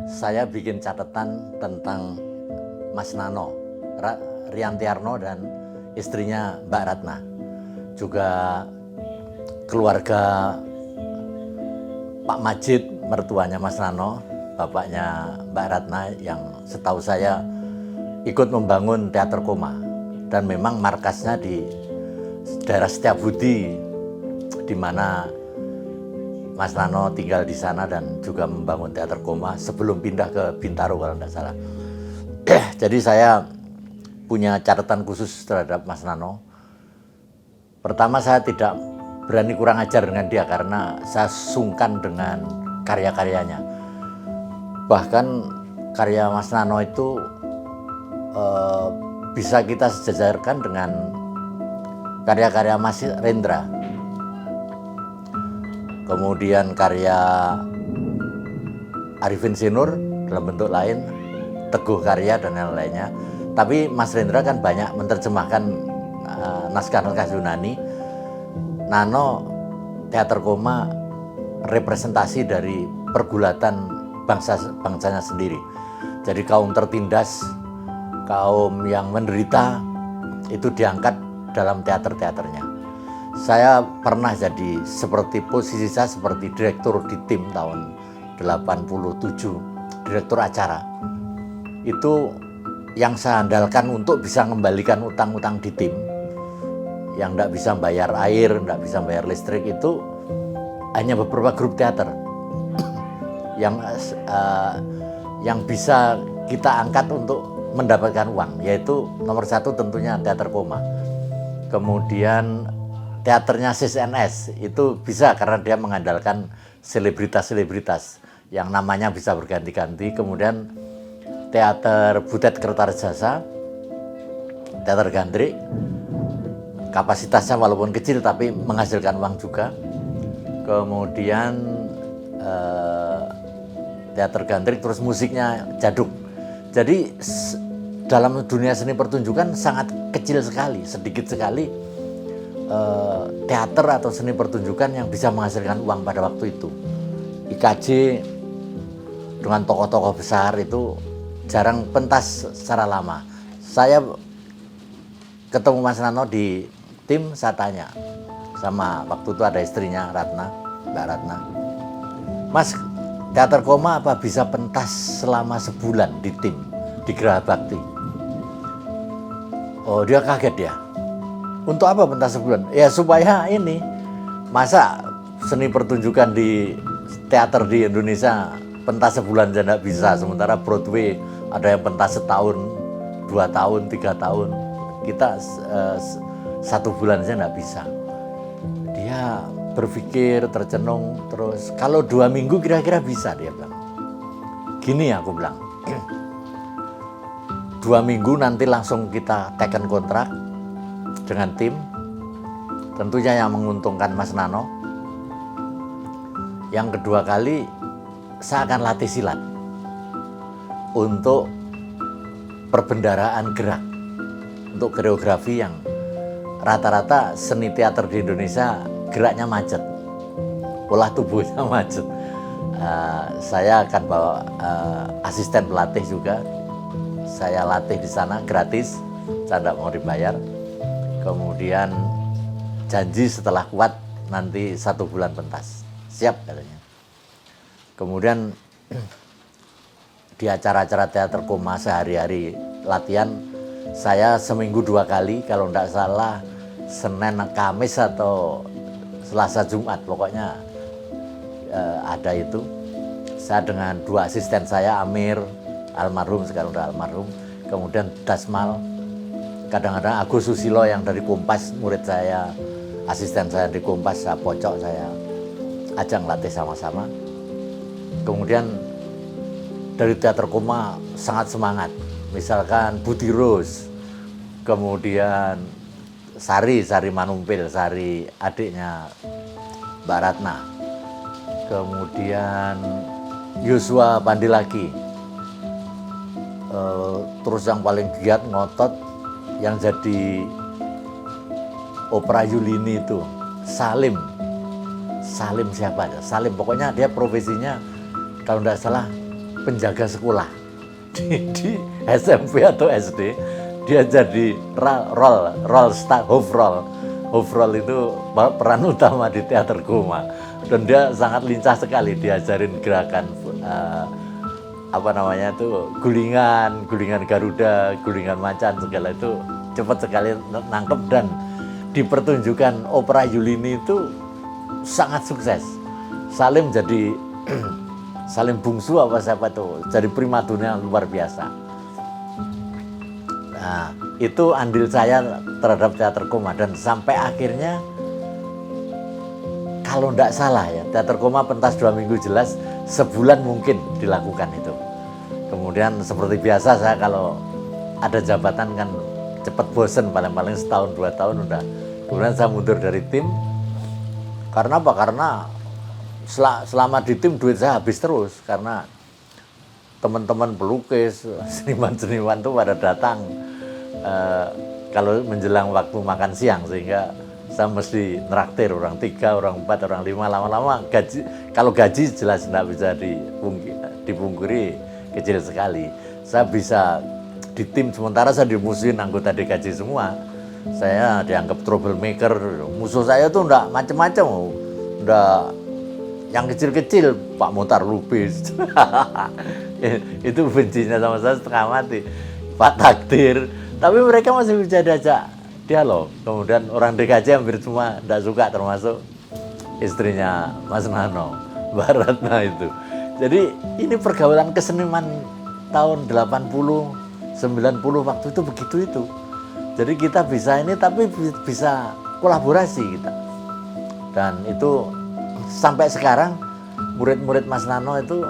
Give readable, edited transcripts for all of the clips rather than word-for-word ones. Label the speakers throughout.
Speaker 1: saya bikin catatan tentang Mas Nano, Riantiarno dan istrinya Mbak Ratna. Juga keluarga Pak Majid, mertuanya Mas Nano, bapaknya Mbak Ratna yang setahu saya ikut membangun Teater Koma. Dan memang markasnya di daerah Setiabudi, di mana Mas Nano tinggal di sana dan juga membangun Teater Koma sebelum pindah ke Bintaro kalau tidak salah. Jadi saya punya catatan khusus terhadap Mas Nano. Pertama, saya tidak berani kurang ajar dengan dia karena saya sungkan dengan karya-karyanya. Bahkan karya Mas Nano itu bisa kita sejajarkan dengan karya-karya Mas Rendra. Kemudian karya Arifin Sinur dalam bentuk lain, Teguh Karya dan lain-lainnya. Tapi Mas Rendra kan banyak menerjemahkan naskah-naskah Yunani. Nano Teater Koma representasi dari pergulatan bangsanya sendiri. Jadi kaum tertindas, kaum yang menderita itu diangkat dalam teater-teaternya. Saya pernah jadi posisi saya seperti direktur di tim tahun 87, direktur acara. Itu yang saya andalkan untuk bisa mengembalikan utang-utang di tim. Yang tidak bisa bayar air, tidak bisa bayar listrik itu hanya beberapa grup teater yang bisa kita angkat untuk mendapatkan uang, yaitu nomor satu tentunya Teater Koma. Kemudian teaternya CSNS itu bisa karena dia mengandalkan selebritas-selebritas yang namanya bisa berganti-ganti. Kemudian Teater Butet Kertarejasa, Teater Gandrik, kapasitasnya walaupun kecil tapi menghasilkan uang juga. Kemudian Teater Gandrik, terus musiknya Jaduk. Jadi dalam dunia seni pertunjukan sangat kecil sekali, sedikit sekali teater atau seni pertunjukan yang bisa menghasilkan uang pada waktu itu. IKJ dengan tokoh-tokoh besar itu jarang pentas secara lama. Saya ketemu Mas Nano di tim, saya tanya sama waktu itu ada istrinya Ratna, Mbak Ratna, Mas, Teater Koma apa bisa pentas selama sebulan di tim, di Geraha Bakti? Oh, dia kaget ya. Untuk apa pentas sebulan? Ya supaya ini, masa seni pertunjukan di teater di Indonesia pentas sebulan saja tidak bisa, sementara Broadway ada yang pentas setahun, 2 tahun, 3 tahun. Kita 1 bulan saja tidak bisa. Dia berpikir, tercenung, terus kalau 2 minggu kira-kira bisa, dia bilang. Gini aku bilang, 2 minggu nanti langsung kita teken kontrak dengan tim, tentunya yang menguntungkan Mas Nano. Yang kedua kali, saya akan latih silat untuk perbendaraan gerak, untuk koreografi yang rata-rata seni teater di Indonesia geraknya macet, pola tubuhnya macet. Saya akan bawa asisten pelatih juga, saya latih di sana gratis, saya tidak mau dibayar. Kemudian janji setelah kuat nanti 1 bulan pentas, siap katanya. Kemudian di acara-acara Teater Koma sehari-hari latihan, saya seminggu 2 kali, kalau tidak salah Senin, Kamis atau Selasa, Jumat, pokoknya ada itu. Saya dengan 2 asisten saya, Amir, almarhum, sekarang udah almarhum, kemudian Dasmal, kadang-kadang Agus Susilo yang dari Kompas, murid saya, asisten saya di Kompas, saya pocok, saya ajang latih sama-sama. Kemudian dari Teater Koma sangat semangat, misalkan Budi Rose, kemudian Sari Manumpil, Sari adiknya Mbak Ratna, kemudian Yosua Pandilaki, terus yang paling giat ngotot yang jadi opera Yulini itu Salim siapa ya? Salim, pokoknya dia profesinya kalau tidak salah penjaga sekolah di SMP atau SD. Dia jadi Hofrol itu peran utama di teater koma, dan dia sangat lincah sekali, diajarin gerakan gulingan Garuda, gulingan macan, segala itu cepat sekali nangkep, dan di pertunjukan opera Yulini itu sangat sukses. Salim jadi Salim Bungsu apa siapa tuh, jadi primadona yang luar biasa. Nah, itu andil saya terhadap teater koma, dan sampai akhirnya kalau tidak salah ya, teater koma pentas 2 minggu jelas, sebulan mungkin dilakukan itu. Kemudian seperti biasa saya kalau ada jabatan kan cepat bosen, paling-paling setahun 2 tahun udah. Kemudian saya mundur dari tim. Karena apa? Karena selama di tim duit saya habis terus, karena teman-teman pelukis, seniman-seniman tuh pada datang kalau menjelang waktu makan siang, sehingga saya mesti neraktir orang 3, orang 4, orang 5. Lama-lama kalau gaji jelas tidak bisa dipungkiri, kecil sekali. Saya bisa di tim, sementara saya dimusuhin anggota DKJ semua. Saya dianggap troublemaker. Musuh saya tuh enggak macam-macam, enggak yang kecil-kecil, Pak Muhtar Lubis. Itu bencinya sama saya setengah mati. Pak Takdir. Tapi mereka masih bisa diajak dialog. Kemudian orang DKJ hampir semua enggak suka, termasuk istrinya Mas Nano, Mbak Ratna itu. Jadi ini pergaulan keseniman tahun 80, 90 waktu itu begitu itu. Jadi kita bisa ini, tapi bisa kolaborasi kita. Dan itu sampai sekarang murid-murid Mas Nano itu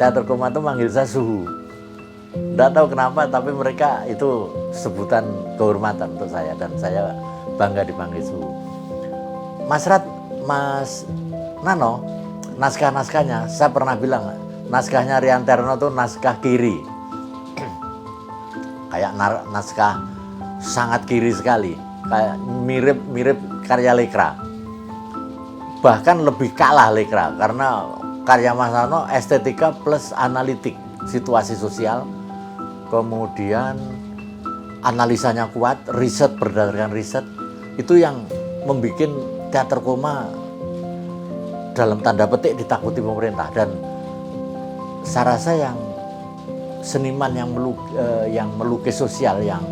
Speaker 1: teater koma itu manggil saya Suhu. Tidak tahu kenapa, tapi mereka itu sebutan kehormatan untuk saya, dan saya bangga dipanggil Suhu. Mas Nano, naskah-naskahnya, saya pernah bilang, naskahnya Rian Terno itu naskah kiri. Kayak naskah sangat kiri sekali, kayak mirip karya Lekra. Bahkan lebih kalah Lekra, karena karya Mas Nano estetika plus analitik, situasi sosial, kemudian analisanya kuat, riset berdasarkan riset, itu yang membuat teater koma dalam tanda petik ditakuti pemerintah. Dan saya rasa yang seniman yang melukis sosial, yang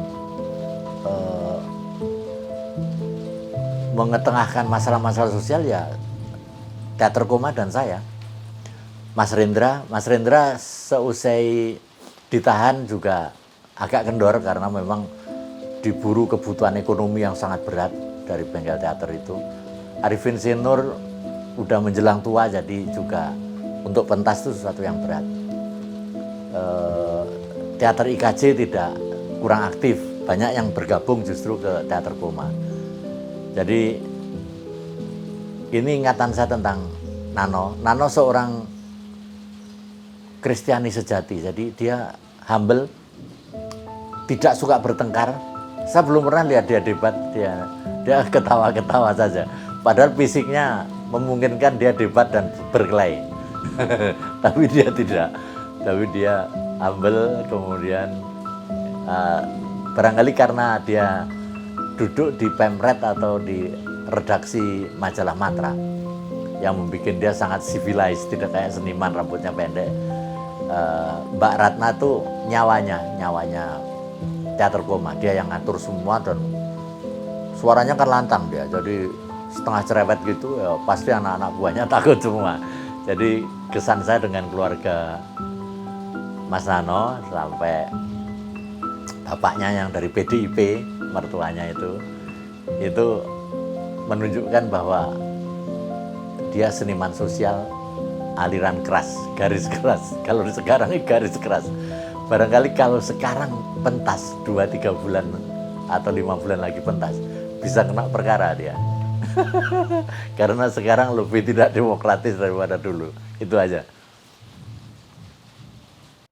Speaker 1: mengetengahkan masalah-masalah sosial, ya teater koma dan saya. Mas Rendra seusai ditahan juga agak kendor, karena memang diburu kebutuhan ekonomi yang sangat berat dari bengkel teater itu. Arifin Sinur udah menjelang tua, jadi juga untuk pentas itu sesuatu yang berat. Teater IKJ tidak kurang aktif, banyak yang bergabung justru ke teater koma. Jadi ini ingatan saya tentang Nano. Nano seorang Kristiani sejati, jadi dia humble, tidak suka bertengkar. Saya belum pernah lihat dia debat, dia ketawa-ketawa saja. Padahal fisiknya memungkinkan dia debat dan berkelahi. Tapi dia tidak. Tapi dia humble, kemudian barangkali karena dia duduk di Pemret atau di redaksi majalah Matra, yang membuat dia sangat civilized, tidak kayak seniman rambutnya pendek. Mbak Ratna tuh nyawanya teater koma, dia yang ngatur semua, dan suaranya kan lantang dia, jadi setengah cerewet gitu ya, pasti anak-anak buahnya takut semua. Jadi kesan saya dengan keluarga Mas Nano sampai bapaknya yang dari PDIP, mertuanya itu menunjukkan bahwa dia seniman sosial aliran keras, garis keras. Kalau sekarang ini garis keras. Barangkali kalau sekarang pentas 2-3 bulan atau 5 bulan lagi pentas, bisa kena perkara dia. Karena sekarang lebih tidak demokratis daripada dulu. Itu aja.